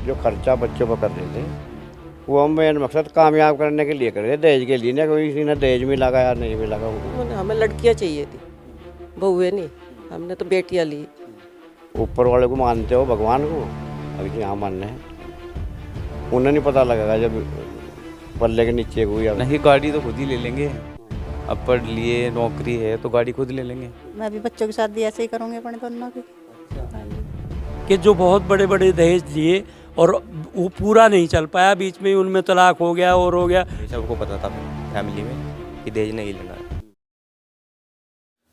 जो खर्चा बच्चों पर कर रहे थे वो हम मेन मकसद कामयाब करने के लिए कर रहे थे, दहेज के लिए ना। कोई किसी ने दहेज मिला या नहीं मिला। हमें लड़कियां चाहिए थी, बहुएं नहीं, हमने तो बेटियां ली। ऊपर वाले को मानते हो, भगवान को, अभी यहाँ मानना है। उन्हें नहीं पता लगेगा जब पल्ले के नीचे को या नहीं, गाड़ी तो खुद ही ले लेंगे। अब पढ़ लिए, नौकरी है तो गाड़ी खुद ले लेंगे। मैं भी बच्चों की शादी ऐसे ही करूँगी अपने दोनों की। कि जो बहुत बड़े बड़े दहेज दिए और वो पूरा नहीं चल पाया, बीच में उनमें तलाक हो गया और हो गया। सबको पता था फैमिली में कि दहेज नहीं लेना है।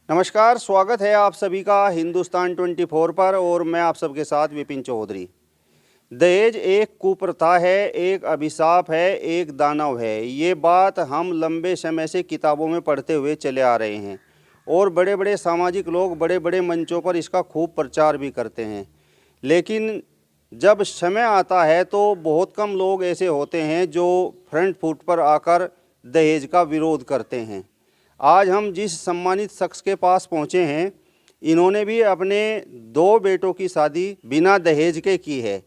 नमस्कार, स्वागत है आप सभी का हिंदुस्तान 24 पर और मैं आप सबके साथ विपिन चौधरी। दहेज एक कुप्रथा है, एक अभिशाप है, एक दानव है। ये बात हम लंबे समय से किताबों में पढ़ते हुए चले आ रहे हैं और बड़े बड़े सामाजिक लोग बड़े बड़े मंचों पर इसका खूब प्रचार भी करते हैं। लेकिन जब समय आता है तो बहुत कम लोग ऐसे होते हैं जो फ्रंट फुट पर आकर दहेज का विरोध करते हैं। आज हम जिस सम्मानित शख्स के पास पहुंचे हैं, इन्होंने भी अपने 2 बेटों की शादी बिना दहेज के की है।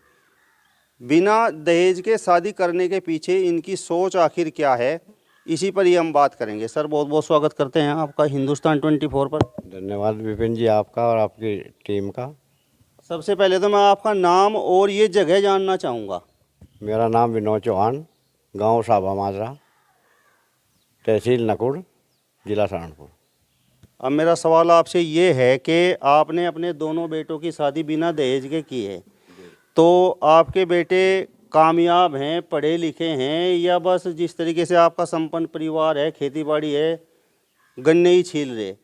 बिना दहेज के शादी करने के पीछे इनकी सोच आखिर क्या है, इसी पर ही हम बात करेंगे। सर, बहुत बहुत स्वागत करते हैं आपका हिंदुस्तान 24 पर। धन्यवाद विपिन जी, आपका और आपकी टीम का। सबसे पहले तो मैं आपका नाम और ये जगह जानना चाहूँगा। मेरा नाम विनोद चौहान, गांव साभा माजरा, तहसील नकुड़, जिला सहारनपुर। अब मेरा सवाल आपसे ये है कि आपने अपने दोनों बेटों की शादी बिना दहेज के की है, तो आपके बेटे कामयाब हैं, पढ़े लिखे हैं, या बस जिस तरीके से आपका संपन्न परिवार है, खेती बाड़ी है, गन्ने ही छील रहे?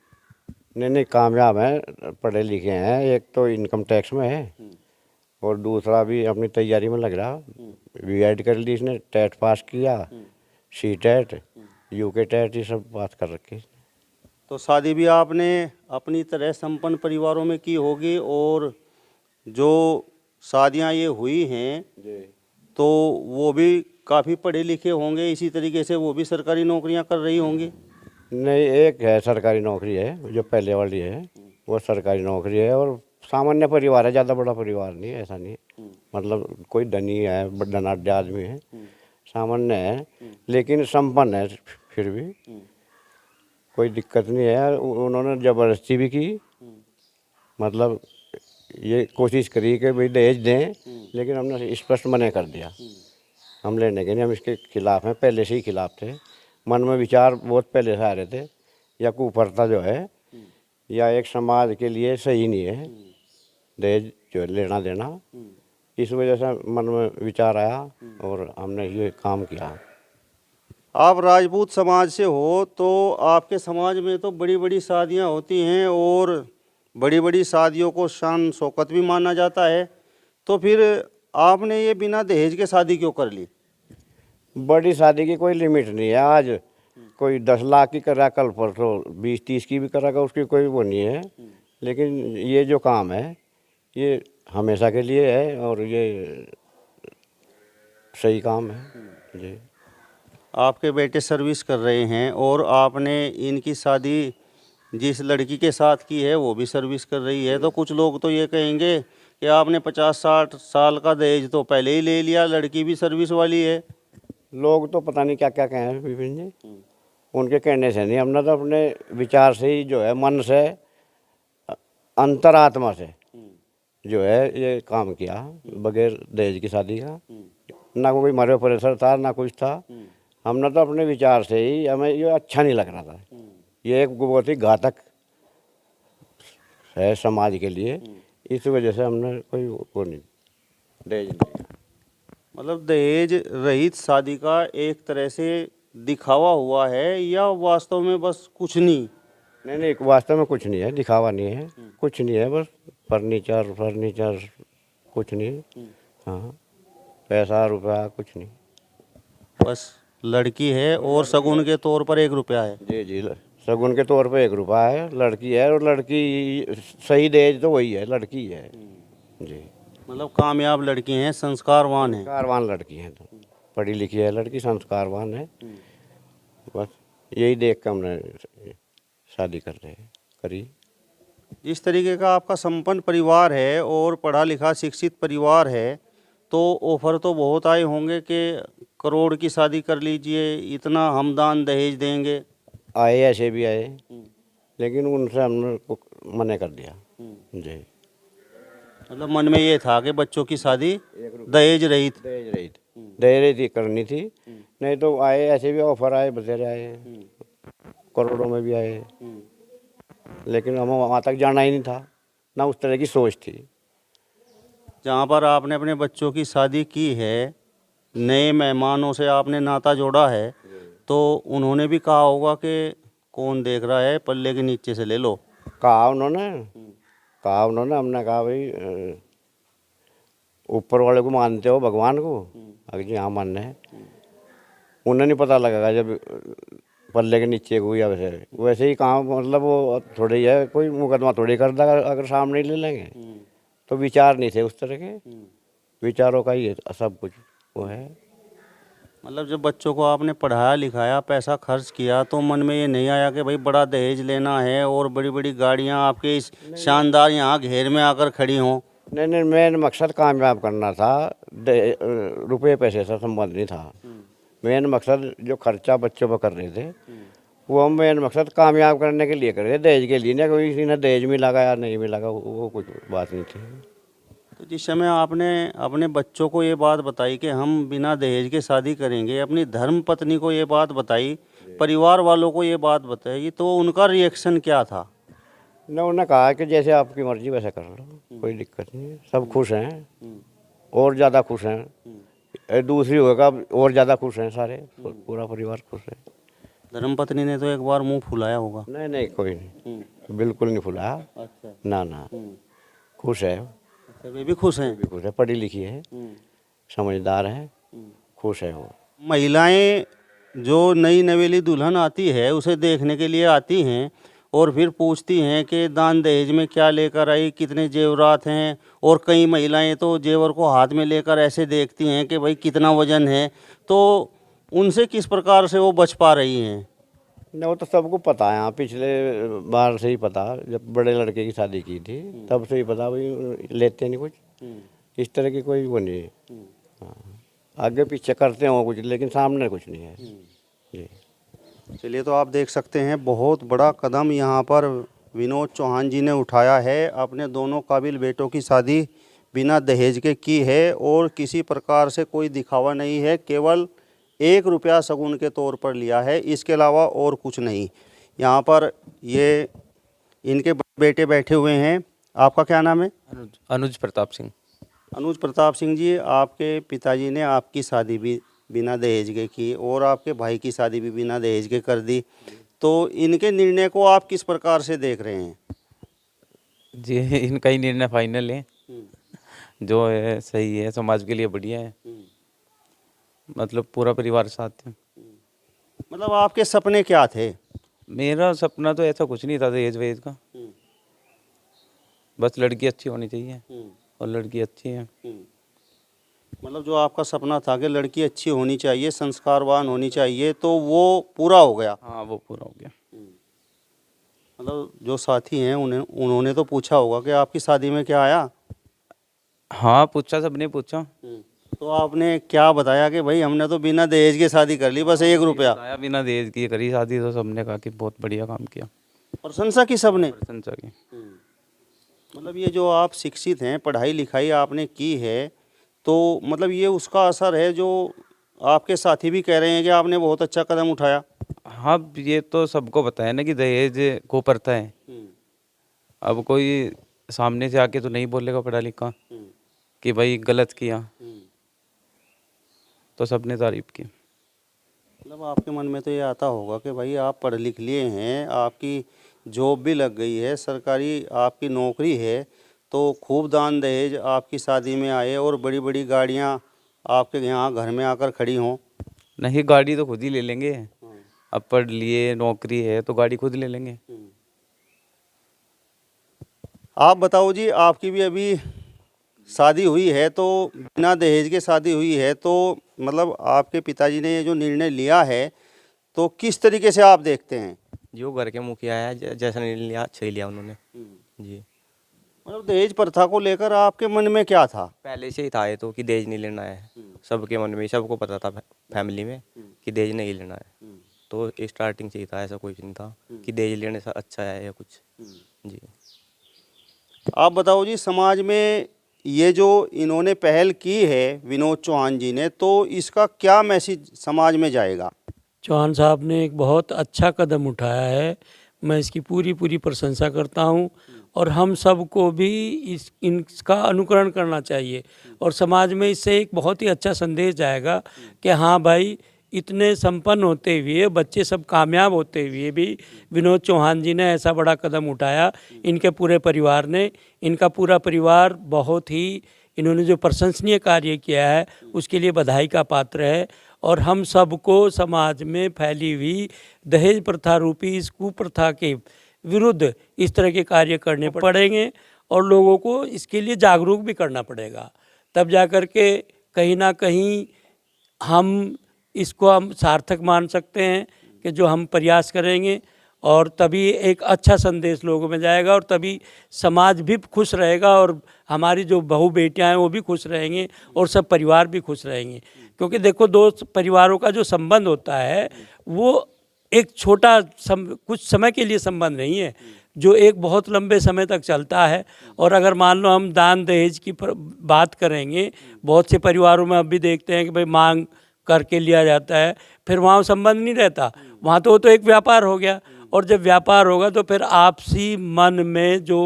नहीं, कामयाब हैं, पढ़े लिखे हैं। एक तो इनकम टैक्स में है और दूसरा भी अपनी तैयारी में लग रहा। बीएड कर ली इसने, टेट पास किया, सी टेट, यूके टेट, ये सब बात कर रखी। तो शादी भी आपने अपनी तरह संपन्न परिवारों में की होगी, और जो शादियां ये हुई हैं तो वो भी काफ़ी पढ़े लिखे होंगे, इसी तरीके से वो भी सरकारी नौकरियां कर रही होंगी? नहीं, एक है सरकारी नौकरी है, जो पहले वाली है वो सरकारी नौकरी है और सामान्य परिवार है, ज़्यादा बड़ा परिवार नहीं है, ऐसा नहीं है। मतलब कोई धनी है, धनाढ़ आदमी है, सामान्य है, लेकिन संपन्न है। फिर भी कोई दिक्कत नहीं है। उन्होंने ज़बरदस्ती भी की, मतलब ये कोशिश करी कि भाई दहेज दें, लेकिन हमने स्पष्ट मना कर दिया। हम लेने के नहीं, हम इसके खिलाफ हैं, पहले से ही खिलाफ थे। मन में विचार बहुत पहले से आ रहे थे, या कुप्रथा जो है या एक समाज के लिए सही नहीं है दहेज जो लेना देना। इस वजह से मन में विचार आया और हमने ये काम किया। आप राजपूत समाज से हो तो आपके समाज में तो बड़ी बड़ी शादियां होती हैं और बड़ी बड़ी शादियों को शान शौकत भी माना जाता है, तो फिर आपने ये बिना दहेज के शादी क्यों कर ली? बड़ी शादी की कोई लिमिट नहीं है। आज कोई 10 लाख की करा, कल परसों 20-30 की भी करागा, उसकी कोई वो नहीं है। लेकिन ये जो काम है ये हमेशा के लिए है और ये सही काम है जी। आपके बेटे सर्विस कर रहे हैं और आपने इनकी शादी जिस लड़की के साथ की है वो भी सर्विस कर रही है, तो कुछ लोग तो ये कहेंगे कि आपने 50-60 साल का दहेज तो पहले ही ले लिया, लड़की भी सर्विस वाली है। लोग तो पता नहीं क्या क्या कहें विपिन जी, उनके कहने से नहीं, हमने तो अपने विचार से ही जो है, मन से, अंतरात्मा से जो है ये काम किया, बगैर दहेज की शादी का। ना कोई मरे प्रेशर था, ना कुछ था। हमने तो अपने विचार से ही, हमें ये अच्छा नहीं लग रहा था। ये एक बहुत ही घातक है समाज के लिए, इस वजह से हमने कोई वो नहीं दहेज नहीं। मतलब दहेज रहित शादी का एक तरह से दिखावा हुआ है, या वास्तव में बस कुछ नहीं? नहीं, वास्तव में कुछ नहीं है, दिखावा नहीं है, कुछ नहीं है, बस फर्नीचर कुछ नहीं। हाँ, पैसा रुपया कुछ नहीं, बस लड़की है और शगुन के तौर पर 1 रुपया है। जी, शगुन के तौर पे 1 रुपया है, लड़की है, और लड़की सही दहेज तो वही है, लड़की है जी। मतलब कामयाब लड़की हैं, संस्कारवान हैं। संस्कारवान लड़की है, तो पढ़ी लिखी है लड़की, संस्कारवान है। बस यही देख कर हमने शादी करी। जिस तरीके का आपका संपन्न परिवार है और पढ़ा लिखा शिक्षित परिवार है, तो ऑफर तो बहुत आए होंगे कि करोड़ की शादी कर लीजिए, इतना हम दान दहेज देंगे। आए, ऐसे भी आए, लेकिन उनसे हमने मना कर दिया जी। मतलब मन में ये था कि बच्चों की शादी दहेज रहित। दहेज रहित ही करनी थी, नहीं तो आए, ऐसे भी ऑफर आए, बतेरे आए, करोड़ों में भी आए, लेकिन हमें वहाँ तक जाना ही नहीं था, ना उस तरह की सोच थी। जहाँ पर आपने अपने बच्चों की शादी की है, नए मेहमानों से आपने नाता जोड़ा है, तो उन्होंने भी कहा होगा कि कौन देख रहा है, पल्ले के नीचे से ले लो। कहा उन्होंने, हमने कहा भाई ऊपर वाले को मानते हो, भगवान को? अगर जी हाँ मानने हैं। उन्हें नहीं पता लगेगा जब पल्ले के नीचे को, या वैसे ही कहाँ, मतलब वो थोड़ी है, कोई मुकदमा थोड़ी कर देगा अगर सामने ही ले लेंगे। तो विचार नहीं थे उस तरह के, विचारों का ही सब कुछ वो है। मतलब जब बच्चों को आपने पढ़ाया लिखाया, पैसा खर्च किया, तो मन में ये नहीं आया कि भाई बड़ा दहेज लेना है और बड़ी बड़ी गाड़ियाँ आपके इस शानदार यहाँ घेर में आकर खड़ी हों? नहीं, मेन मकसद कामयाब करना था, रुपये पैसे से संबंध नहीं था। मेन मकसद जो खर्चा बच्चों पर कर रहे थे, वो हम मेन मकसद कामयाब करने के लिए कर रहे थे, दहेज के लिए नहीं। कोई किसी ने दहेज मिला या नहीं मिला, वो कुछ बात नहीं थी। तो जिस समय आपने अपने बच्चों को ये बात बताई कि हम बिना दहेज के शादी करेंगे, अपनी धर्म पत्नी को ये बात बताई, परिवार वालों को ये बात बताई, तो उनका रिएक्शन क्या था? न उन्होंने कहा कि जैसे आपकी मर्जी वैसा कर लो, कोई दिक्कत नहीं है, सब खुश हैं, और ज़्यादा खुश हैं। दूसरी होगा और ज़्यादा खुश हैं, सारे पूरा परिवार खुश है। धर्मपत्नी ने तो एक बार मुंह फुलाया होगा? नहीं, कोई नहीं, बिल्कुल नहीं फुलाया। अच्छा। ना, खुश है। अच्छा, वे भी खुश हैं? भी खुश है, पढ़ी लिखी है, समझदार है, खुश है वो। महिलाएं जो नई नवेली दुल्हन आती है, उसे देखने के लिए आती हैं और फिर पूछती हैं कि दान दहेज में क्या लेकर आई, कितने जेवरात हैं, और कई महिलाएं तो जेवर को हाथ में लेकर ऐसे देखती हैं कि भाई कितना वजन है। तो उनसे किस प्रकार से वो बच पा रही हैं? नहीं, वो तो सबको पता है, पिछले बार से ही पता, जब बड़े लड़के की शादी की थी तब से ही पता, भाई लेते नहीं कुछ, इस तरह की कोई वो नहीं है। हाँ, आगे पीछे करते हो कुछ, लेकिन सामने कुछ नहीं है जी। चलिए, तो आप देख सकते हैं बहुत बड़ा कदम यहाँ पर विनोद चौहान जी ने उठाया है। अपने दोनों काबिल बेटों की शादी बिना दहेज के की है और किसी प्रकार से कोई दिखावा नहीं है, केवल 1 रुपया शगुन के तौर पर लिया है, इसके अलावा और कुछ नहीं। यहाँ पर ये इनके बेटे बैठे हुए हैं। आपका क्या नाम है? अनुज प्रताप सिंह। अनुज प्रताप सिंह जी, आपके पिताजी ने आपकी शादी भी बिना दहेज के की और आपके भाई की शादी भी बिना दहेज के कर दी, तो इनके निर्णय को आप किस प्रकार से देख रहे हैं? जी, इनका ही निर्णय फाइनल है, जो है सही है, समाज के लिए बढ़िया है, मतलब पूरा परिवार साथ है। मतलब आपके सपने क्या थे? मेरा सपना तो ऐसा कुछ नहीं था दहेज वहेज का, बस लड़की अच्छी होनी चाहिए और लड़की अच्छी है। मतलब जो आपका सपना था कि लड़की अच्छी होनी चाहिए, संस्कारवान होनी चाहिए, तो वो पूरा हो गया? हाँ, वो पूरा हो गया। मतलब जो साथी हैं उन्होंने तो पूछा होगा कि आपकी शादी में क्या आया? हाँ, पूछा, सबने पूछा। तो आपने क्या बताया कि भाई हमने तो बिना दहेज के शादी कर ली, बस 1 रुपया? बताया, बिना दहेज की करी शादी, तो सबने कहा कि बहुत बढ़िया काम किया, प्रशंसा की सबने? प्रशंसा की। मतलब ये जो आप शिक्षित हैं, पढ़ाई लिखाई आपने की है, तो मतलब ये उसका असर है जो आपके साथी भी कह रहे हैं कि आपने बहुत अच्छा कदम उठाया? हाँ, ये तो सबको पता है ना कि दहेज को प्रथा है। अब कोई सामने से आके तो नहीं बोलेगा पढ़ा लिखा कि भाई गलत किया, तो सबने तारीफ की। मतलब आपके मन में तो ये आता होगा कि भाई आप पढ़ लिख लिए हैं, आपकी जॉब भी लग गई है, सरकारी आपकी नौकरी है, तो खूब दान दहेज आपकी शादी में आए और बड़ी बड़ी गाड़ियाँ आपके यहाँ घर में आकर खड़ी हों। नहीं, गाड़ी तो खुद ही ले लेंगे, अब पढ़ लिए, नौकरी है तो गाड़ी खुद ले लेंगे। आप बताओ जी, आपकी भी अभी शादी हुई है, तो बिना दहेज के शादी हुई है, तो मतलब आपके पिताजी ने ये जो निर्णय लिया है, तो किस तरीके से आप देखते हैं? जो घर के मुखिया है जैसा निर्णय लिया, अच्छा ही लिया उन्होंने जी। मतलब दहेज प्रथा को लेकर आपके मन में क्या था? पहले से ही था ये तो कि दहेज नहीं लेना है। सबके मन में, सबको पता था फैमिली में कि दहेज नहीं लेना है। तो स्टार्टिंग से ही था, ऐसा कुछ नहीं था कि दहेज लेने से अच्छा है या कुछ। जी आप बताओ जी, समाज में ये जो इन्होंने पहल की है विनोद चौहान जी ने, तो इसका क्या मैसेज समाज में जाएगा? चौहान साहब ने एक बहुत अच्छा कदम उठाया है, मैं इसकी पूरी पूरी प्रशंसा करता हूँ। और हम सबको भी इसका अनुकरण करना चाहिए और समाज में इससे एक बहुत ही अच्छा संदेश जाएगा कि हाँ भाई, इतने संपन्न होते हुए, बच्चे सब कामयाब होते हुए भी विनोद चौहान जी ने ऐसा बड़ा कदम उठाया। इनके पूरे परिवार ने, इनका पूरा परिवार बहुत ही, इन्होंने जो प्रशंसनीय कार्य किया है उसके लिए बधाई का पात्र है। और हम सबको समाज में फैली हुई दहेज प्रथा रूपी इस कुप्रथा के विरुद्ध इस तरह के कार्य करने पड़ेंगे और लोगों को इसके लिए जागरूक भी करना पड़ेगा। तब जा कर के कहीं ना कहीं हम इसको हम सार्थक मान सकते हैं कि जो हम प्रयास करेंगे, और तभी एक अच्छा संदेश लोगों में जाएगा और तभी समाज भी खुश रहेगा और हमारी जो बहू बेटियां हैं वो भी खुश रहेंगे और सब परिवार भी खुश रहेंगे। क्योंकि देखो, दो परिवारों का जो संबंध होता है वो एक छोटा कुछ समय के लिए संबंध नहीं है, जो एक बहुत लंबे समय तक चलता है। और अगर मान लो हम दान दहेज की बात करेंगे, बहुत से परिवारों में अब भी देखते हैं कि भाई मांग करके लिया जाता है, फिर वहाँ संबंध नहीं रहता, वहाँ तो वो तो एक व्यापार हो गया। और जब व्यापार होगा तो फिर आपसी मन में जो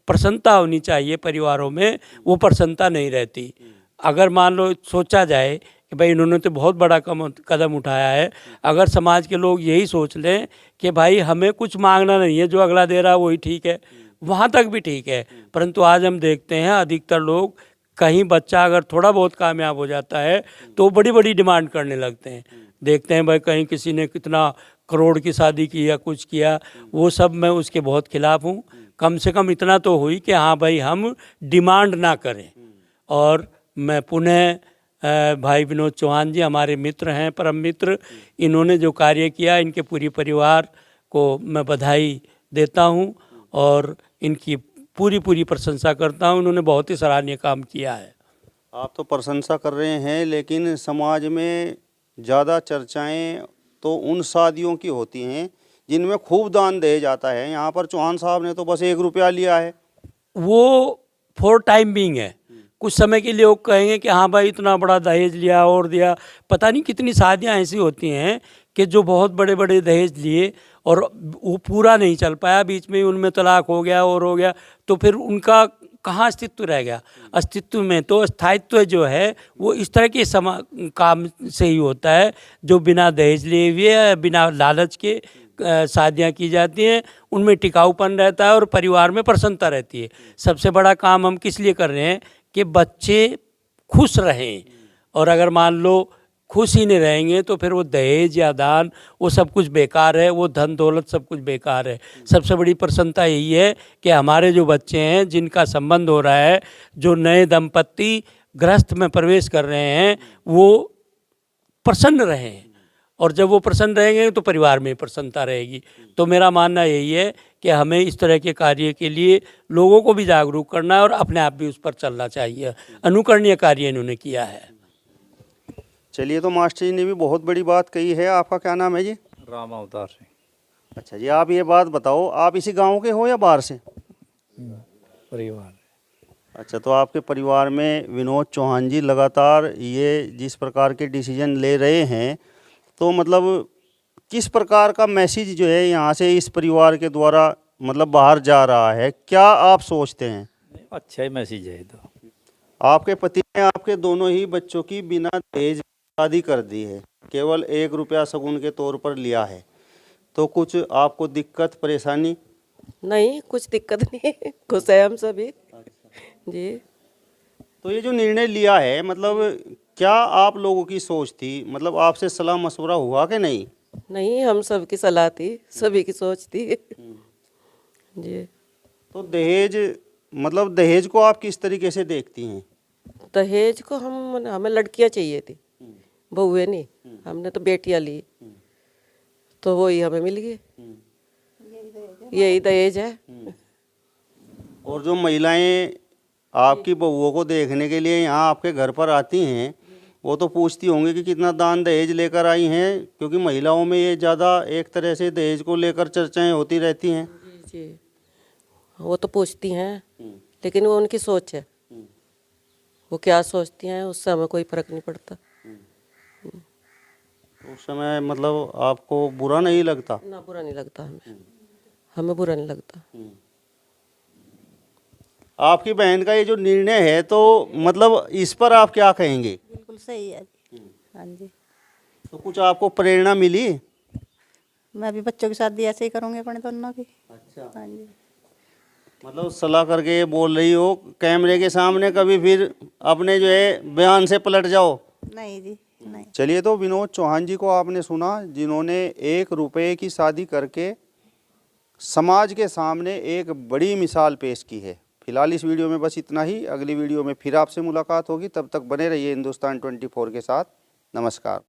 प्रसन्नता होनी चाहिए परिवारों में, वो प्रसन्नता नहीं रहती। अगर मान लो सोचा जाए कि भाई इन्होंने तो बहुत बड़ा कदम उठाया है, अगर समाज के लोग यही सोच लें कि भाई हमें कुछ मांगना नहीं है, जो अगला दे रहा है वही ठीक है, वहाँ तक भी ठीक है। परंतु आज हम देखते हैं अधिकतर लोग, कहीं बच्चा अगर थोड़ा बहुत कामयाब हो जाता है तो बड़ी बड़ी डिमांड करने लगते हैं। देखते हैं भाई कहीं किसी ने कितना करोड़ की शादी की या कुछ किया, वो सब मैं उसके बहुत खिलाफ हूँ। कम से कम इतना तो हुई कि हाँ भाई हम डिमांड ना करें। और मैं पुनः भाई विनोद चौहान जी हमारे मित्र हैं, परम मित्र, इन्होंने जो कार्य किया, इनके पूरी परिवार को मैं बधाई देता हूँ और इनकी पूरी पूरी प्रशंसा करता हूँ। उन्होंने बहुत ही सराहनीय काम किया है। आप तो प्रशंसा कर रहे हैं, लेकिन समाज में ज़्यादा चर्चाएं तो उन शादियों की होती हैं जिनमें खूब दान दहेज जाता है। यहाँ पर चौहान साहब ने तो बस 1 रुपया लिया है। वो फॉर टाइम बीइंग है, कुछ समय के लिए वो कहेंगे कि हाँ भाई इतना बड़ा दहेज लिया और दिया। पता नहीं कितनी शादियाँ ऐसी होती हैं कि जो बहुत बड़े बड़े दहेज लिए और वो पूरा नहीं चल पाया, बीच में उनमें तलाक हो गया और हो गया, तो फिर उनका कहाँ अस्तित्व रह गया। अस्तित्व में तो स्थायित्व जो है वो इस तरह के काम से ही होता है, जो बिना दहेज लिए हुए, बिना लालच के शादियाँ की जाती हैं, उनमें टिकाऊपन रहता है और परिवार में प्रसन्नता रहती है। सबसे बड़ा काम हम किस लिए कर रहे हैं कि बच्चे खुश रहें। और अगर मान लो खुश ही नहीं रहेंगे तो फिर वो दहेज या दान वो सब कुछ बेकार है, वो धन दौलत सब कुछ बेकार है। सबसे बड़ी प्रसन्नता यही है कि हमारे जो बच्चे हैं जिनका संबंध हो रहा है, जो नए दंपत्ति गृहस्थ में प्रवेश कर रहे हैं, वो प्रसन्न रहें। और जब वो प्रसन्न रहेंगे तो परिवार में प्रसन्नता रहेगी। तो मेरा मानना यही है कि हमें इस तरह के कार्य के लिए लोगों को भी जागरूक करना है और अपने आप भी उस पर चलना चाहिए। अनुकरणीय कार्य इन्होंने किया है। चलिए, तो मास्टर जी ने भी बहुत बड़ी बात कही है। आपका क्या नाम है जी? राम अवतार सिंह। अच्छा जी, आप ये बात बताओ, आप इसी गांव के हो या बाहर से? परिवार। अच्छा, तो आपके परिवार में विनोद चौहान जी लगातार ये जिस प्रकार के डिसीजन ले रहे हैं, तो मतलब किस प्रकार का मैसेज जो है यहाँ से इस परिवार के द्वारा मतलब बाहर जा रहा है, क्या आप सोचते हैं? अच्छा ही मैसेज है। तो आपके पति ने आपके दोनों ही बच्चों की बिना दहेज शादी कर दी है, केवल 1 रुपया शगुन के तौर पर लिया है, तो कुछ आपको दिक्कत परेशानी? नहीं, कुछ दिक्कत नहीं, खुश है हम सभी जी। तो ये जो निर्णय लिया है, मतलब क्या आप लोगों की सोच थी, मतलब आपसे सलाह मशवरा हुआ कि नहीं? नहीं, हम सबकी सलाह थी, सभी की सोच थी जी। तो दहेज, मतलब दहेज को आप किस तरीके से देखती हैं? दहेज को हमें लड़कियां चाहिए थी, बहुएं नहीं, हमने तो बेटियां ली, तो वही हमें मिल गई, यही दहेज है। और जो महिलाएं आपकी बहुओं को देखने के लिए यहाँ आपके घर पर आती हैं, वो तो पूछती होंगी कि कितना दान दहेज लेकर आई हैं, क्योंकि महिलाओं में ये ज़्यादा एक तरह से दहेज को लेकर चर्चाएं होती रहती हैं। जी वो तो पूछती हैं, लेकिन वो उनकी सोच है, वो क्या सोचती हैं उससे हमें कोई फर्क नहीं पड़ता। उस समय मतलब आपको बुरा नहीं लगता? ना बुरा नहीं लगता हमें बुरा नहीं लगता। आपकी बहन का ये जो निर्णय है, तो मतलब इस पर आप क्या कहेंगे? बिल्कुल सही है जी। हाँ जी, तो कुछ आपको प्रेरणा मिली? मैं भी बच्चों की शादी ऐसे ही करूँगी अपने दोनों की। अच्छा, हाँ जी, मतलब सलाह करके ये बोल रही हो, कैमरे के सामने कभी फिर अपने जो है बयान से पलट जाओ? नहीं जी, नहीं। चलिए, तो विनोद चौहान जी को आपने सुना, जिन्होंने 1 रुपए की शादी करके समाज के सामने एक बड़ी मिसाल पेश की है। फिलहाल इस वीडियो में बस इतना ही। अगली वीडियो में फिर आपसे मुलाकात होगी, तब तक बने रहिए हिंदुस्तान 24 के साथ। नमस्कार।